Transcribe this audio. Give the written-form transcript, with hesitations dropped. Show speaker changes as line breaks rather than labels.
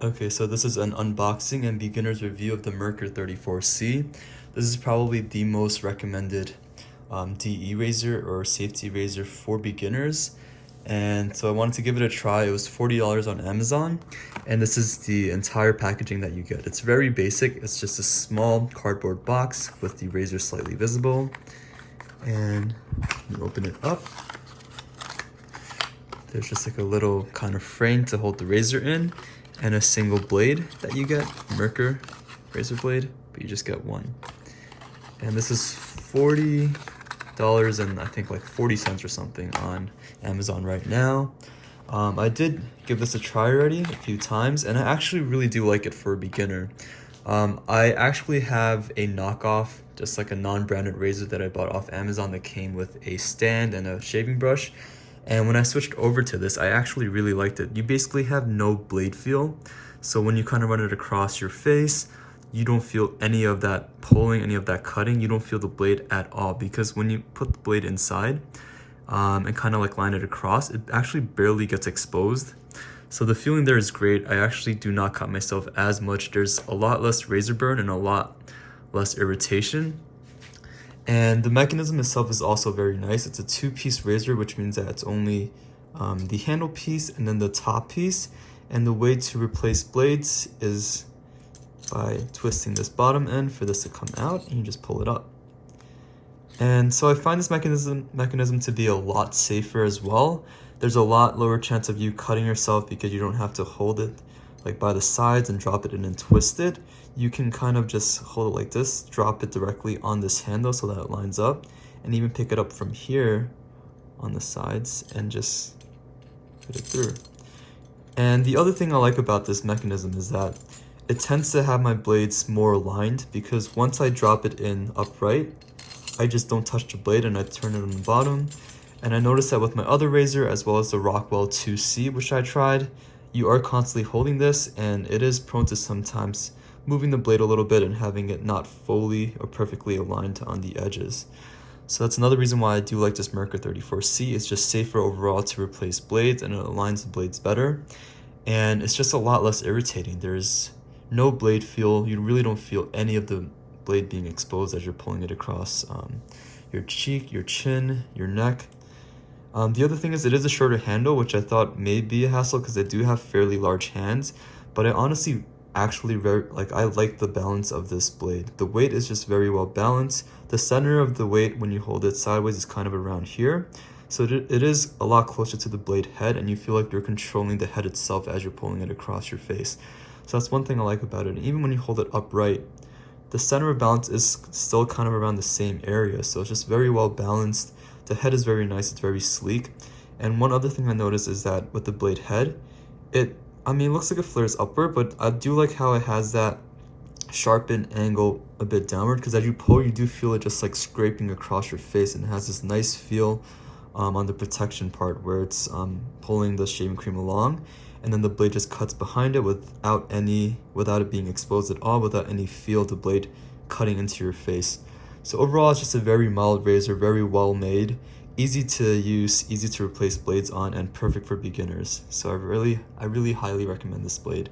Okay, so this is an unboxing and beginner's review of the Merkur 34C. This is probably the most recommended DE razor or safety razor for beginners. And so I wanted to give it a try. It was $40 on Amazon. And this is the entire packaging that you get. It's very basic. It's just a small cardboard box with the razor slightly visible. And you open it up. There's just like a little kind of frame to hold the razor in, and a single blade that you get, Merkur razor blade, but you just get one. And this is $40 and I think like 40 cents or something on Amazon right now. I did give this a try already a few times, and I actually really do like it for a beginner. I actually have a knockoff, just like a non-branded razor that I bought off Amazon that came with a stand and a shaving brush. And when I switched over to this, I actually really liked it. You basically have no blade feel. So when you kind of run it across your face, you don't feel any of that pulling, any of that cutting. You don't feel the blade at all, because when you put the blade inside and kind of like line it across, it actually barely gets exposed. So the feeling there is great. I actually do not cut myself as much. There's a lot less razor burn and a lot less irritation. And the mechanism itself is also very nice. It's a two-piece razor, which means that it's only the handle piece and then the top piece. And the way to replace blades is by twisting this bottom end for this to come out, and you just pull it up. And so I find this mechanism to be a lot safer as well. There's a lot lower chance of you cutting yourself because you don't have to hold it like by the sides and drop it in and twist it. You can kind of just hold it like this, drop it directly on this handle so that it lines up, and even pick it up from here on the sides and just put it through. And the other thing I like about this mechanism is that it tends to have my blades more aligned, because once I drop it in upright, I just don't touch the blade and I turn it on the bottom. And I noticed that with my other razor, as well as the Rockwell 2C, which I tried, you are constantly holding this, and it is prone to sometimes moving the blade a little bit and having it not fully or perfectly aligned on the edges. So that's another reason why I do like this Merkur 34C. It's just safer overall to replace blades, and it aligns the blades better. And it's just a lot less irritating. There's no blade feel. You really don't feel any of the blade being exposed as you're pulling it across your cheek, your chin, your neck. The other thing is it is a shorter handle, which I thought may be a hassle because I do have fairly large hands, but I honestly actually I like the balance of this blade. The weight is just very well balanced. The center of the weight when you hold it sideways is kind of around here, so it is a lot closer to the blade head, and you feel like you're controlling the head itself as you're pulling it across your face. So that's one thing I like about it. And even when you hold it upright, the center of balance is still kind of around the same area, so it's just very well balanced. The head is very nice, it's very sleek. And one other thing I noticed is that with the blade head, it looks like it flares upward, but I do like how it has that sharpened angle a bit downward, because as you pull, you do feel it just like scraping across your face, and it has this nice feel on the protection part where it's pulling the shaving cream along, and then the blade just cuts behind it without it being exposed at all, without any feel of the blade cutting into your face. So overall, it's just a very mild razor, very well made, easy to use, easy to replace blades on, and perfect for beginners. So I really highly recommend this blade.